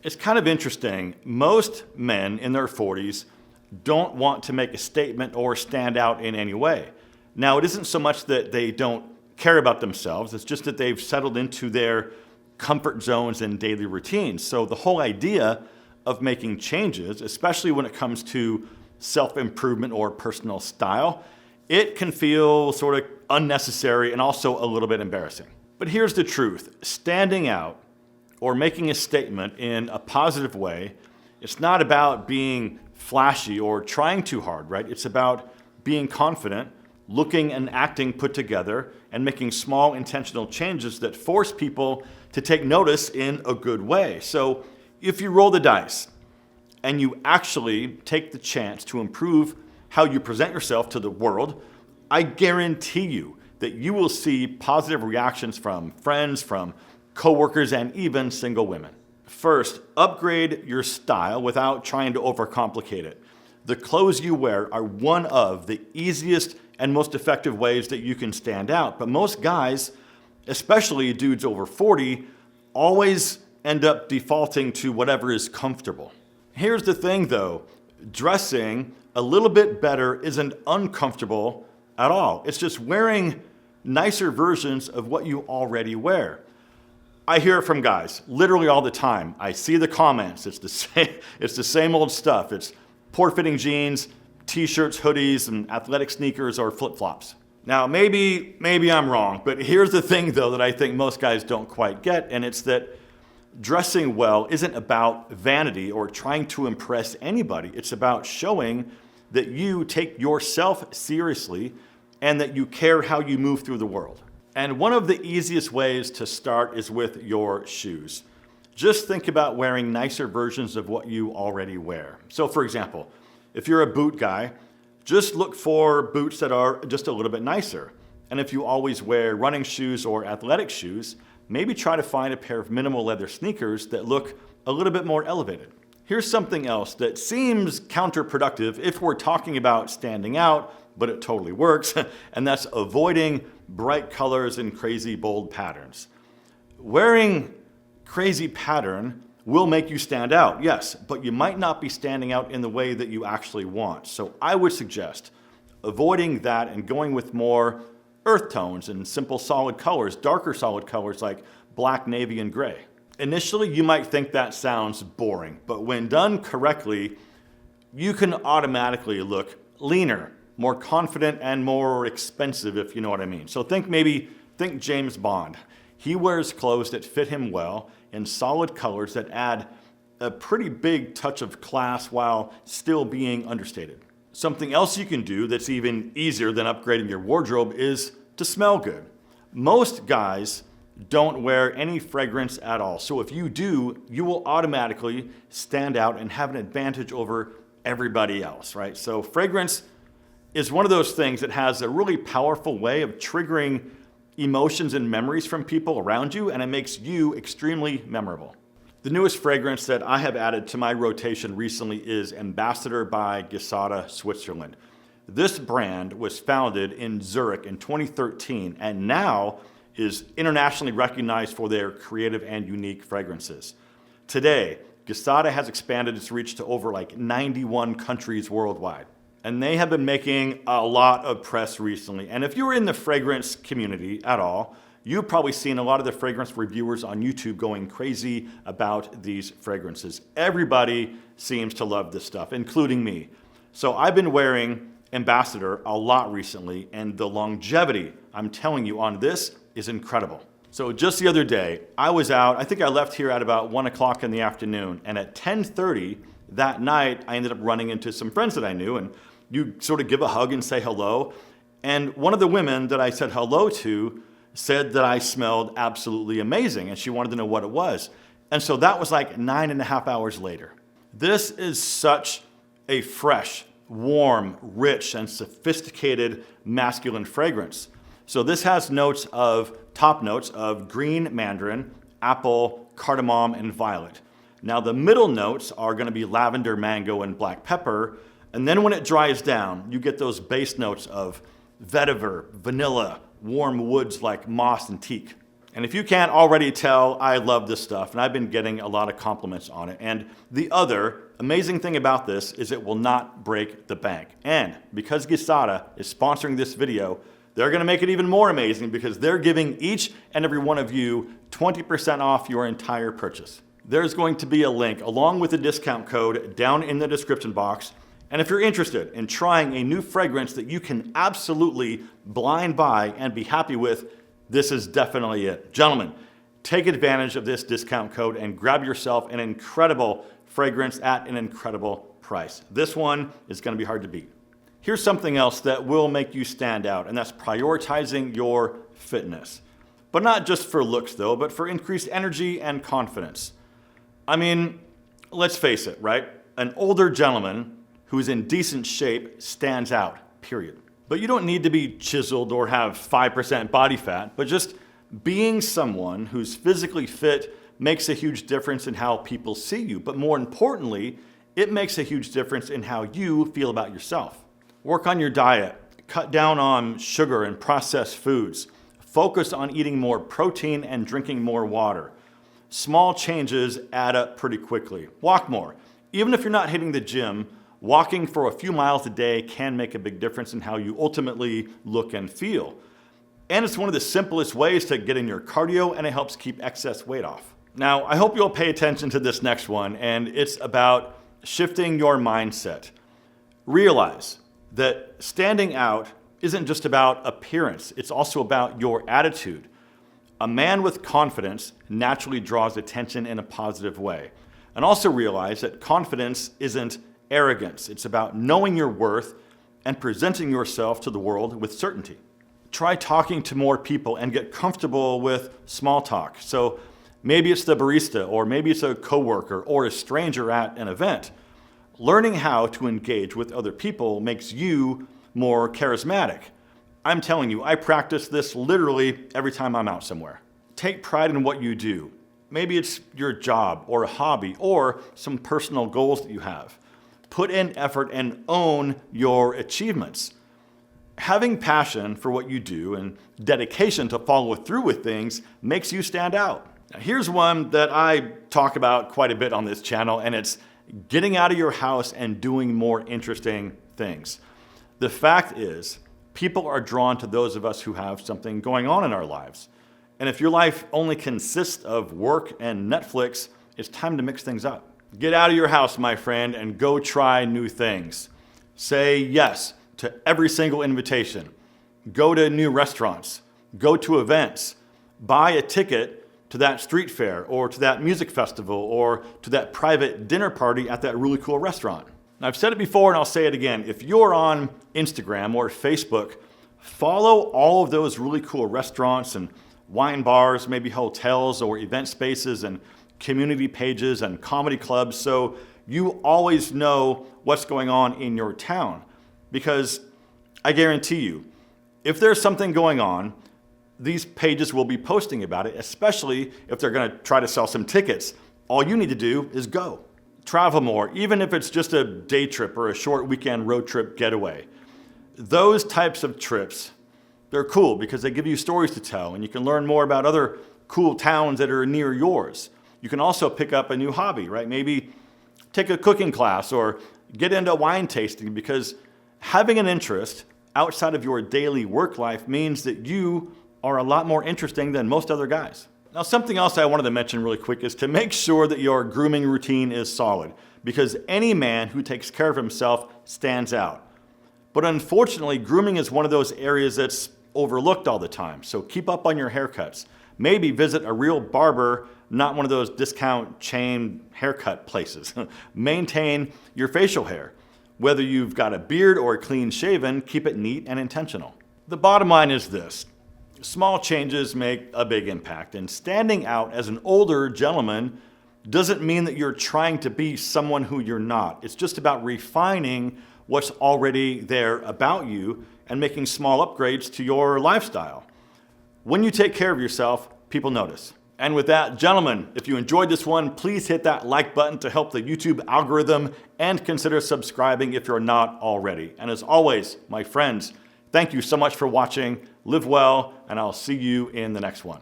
It's kind of interesting. Most men in their 40s don't want to make a statement or stand out in any way. Now, it isn't so much that they don't care about themselves, it's just that they've settled into their comfort zones and daily routines. So the whole idea of making changes, especially when it comes to self-improvement or personal style, it can feel sort of unnecessary and also a little bit embarrassing. But here's the truth. Standing out or making a statement in a positive way, it's not about being flashy or trying too hard, right? It's about being confident, looking and acting put together, and making small intentional changes that force people to take notice in a good way. So if you roll the dice and you actually take the chance to improve how you present yourself to the world, I guarantee you that you will see positive reactions from friends, from coworkers, and even single women. First, upgrade your style without trying to overcomplicate it. The clothes you wear are one of the easiest and most effective ways that you can stand out. But most guys, especially dudes over 40, always end up defaulting to whatever is comfortable. Here's the thing though, dressing a little bit better isn't uncomfortable at all. It's just wearing nicer versions of what you already wear. I hear it from guys literally all the time. I see the comments. It's the same old stuff. It's poor-fitting jeans, t-shirts, hoodies, and athletic sneakers or flip-flops. Now, maybe I'm wrong, but here's the thing though that I think most guys don't quite get, and it's that dressing well isn't about vanity or trying to impress anybody. It's about showing that you take yourself seriously and that you care how you move through the world. And one of the easiest ways to start is with your shoes. Just think about wearing nicer versions of what you already wear. So for example, if you're a boot guy, just look for boots that are just a little bit nicer. And if you always wear running shoes or athletic shoes, maybe try to find a pair of minimal leather sneakers that look a little bit more elevated. Here's something else that seems counterproductive if we're talking about standing out, but it totally works, and that's avoiding bright colors and crazy bold patterns. Wearing crazy pattern will make you stand out, yes, but you might not be standing out in the way that you actually want. So I would suggest avoiding that and going with more earth tones and simple solid colors, darker solid colors like black, navy, and gray. Initially, you might think that sounds boring, but when done correctly, you can automatically look leaner, more confident, and more expensive, if you know what I mean. So think James Bond. He wears clothes that fit him well in solid colors that add a pretty big touch of class while still being understated. Something else you can do that's even easier than upgrading your wardrobe is to smell good. Most guys don't wear any fragrance at all. So if you do, you will automatically stand out and have an advantage over everybody else, right? So fragrance is one of those things that has a really powerful way of triggering emotions and memories from people around you, and it makes you extremely memorable. The newest fragrance that I have added to my rotation recently is Ambassador by Gesada, Switzerland. This brand was founded in Zurich in 2013 and now is internationally recognized for their creative and unique fragrances. Today, Gesada has expanded its reach to over 91 countries worldwide. And they have been making a lot of press recently. And if you're in the fragrance community at all, you've probably seen a lot of the fragrance reviewers on YouTube going crazy about these fragrances. Everybody seems to love this stuff, including me. So I've been wearing Ambassador a lot recently, and the longevity, I'm telling you, on this is incredible. So just the other day, I was out, I think I left here at about 1 o'clock in the afternoon, and at 10:30 that night, I ended up running into some friends that I knew, and you sort of give a hug and say hello. And one of the women that I said hello to said that I smelled absolutely amazing, and she wanted to know what it was. And so that was 9.5 hours later. This is such a fresh, warm, rich, and sophisticated masculine fragrance. So this has top notes of green mandarin, apple, cardamom, and violet. Now the middle notes are gonna be lavender, mango, and black pepper. And then when it dries down, you get those base notes of vetiver, vanilla, warm woods like moss and teak. And if you can't already tell, I love this stuff, and I've been getting a lot of compliments on it. And the other amazing thing about this is it will not break the bank. And because Gisada is sponsoring this video, they're going to make it even more amazing because they're giving each and every one of you 20% off your entire purchase. There's going to be a link along with the discount code down in the description box. And if you're interested in trying a new fragrance that you can absolutely blind buy and be happy with, this is definitely it. Gentlemen, take advantage of this discount code and grab yourself an incredible fragrance at an incredible price. This one is going to be hard to beat. Here's something else that will make you stand out, and that's prioritizing your fitness. But not just for looks though, but for increased energy and confidence. I mean, let's face it, right? An older gentleman who's in decent shape stands out, period. But you don't need to be chiseled or have 5% body fat, but just being someone who's physically fit makes a huge difference in how people see you. But more importantly, it makes a huge difference in how you feel about yourself. Work on your diet, cut down on sugar and processed foods, focus on eating more protein and drinking more water. Small changes add up pretty quickly. Walk more. Even if you're not hitting the gym, walking for a few miles a day can make a big difference in how you ultimately look and feel. And it's one of the simplest ways to get in your cardio, and it helps keep excess weight off. Now, I hope you'll pay attention to this next one, and it's about shifting your mindset. Realize that standing out isn't just about appearance, it's also about your attitude. A man with confidence naturally draws attention in a positive way. And also realize that confidence isn't arrogance. It's about knowing your worth and presenting yourself to the world with certainty. Try talking to more people and get comfortable with small talk. So maybe it's the barista, or maybe it's a coworker or a stranger at an event. Learning how to engage with other people makes you more charismatic. I'm telling you, I practice this literally every time I'm out somewhere. Take pride in what you do. Maybe it's your job or a hobby or some personal goals that you have. Put in effort and own your achievements. Having passion for what you do and dedication to follow through with things makes you stand out. Now, here's one that I talk about quite a bit on this channel, and it's getting out of your house and doing more interesting things. The fact is, people are drawn to those of us who have something going on in our lives. And if your life only consists of work and Netflix, it's time to mix things up. Get out of your house, my friend, and go try new things. Say yes to every single invitation. Go to new restaurants. Go to events. Buy a ticket to that street fair or to that music festival or to that private dinner party at that really cool restaurant. Now, I've said it before and I'll say it again. If you're on Instagram or Facebook, follow all of those really cool restaurants and wine bars, maybe hotels or event spaces and community pages and comedy clubs, so you always know what's going on in your town. Because I guarantee you, if there's something going on, these pages will be posting about it, especially if they're going to try to sell some tickets. All you need to do is go. Travel more, even if it's just a day trip or a short weekend road trip getaway. Those types of trips, they're cool because they give you stories to tell, and you can learn more about other cool towns that are near yours. You can also pick up a new hobby, right? Maybe take a cooking class or get into wine tasting, because having an interest outside of your daily work life means that you are a lot more interesting than most other guys. Now, something else I wanted to mention really quick is to make sure that your grooming routine is solid, because any man who takes care of himself stands out. But unfortunately, grooming is one of those areas that's overlooked all the time. So keep up on your haircuts. Maybe visit a real barber, not one of those discount chain haircut places. Maintain your facial hair. Whether you've got a beard or clean shaven, keep it neat and intentional. The bottom line is this: small changes make a big impact, and standing out as an older gentleman doesn't mean that you're trying to be someone who you're not. It's just about refining what's already there about you and making small upgrades to your lifestyle. When you take care of yourself, people notice. And with that, gentlemen, if you enjoyed this one, please hit that like button to help the YouTube algorithm, and consider subscribing if you're not already. And as always, my friends, thank you so much for watching. Live well, and I'll see you in the next one.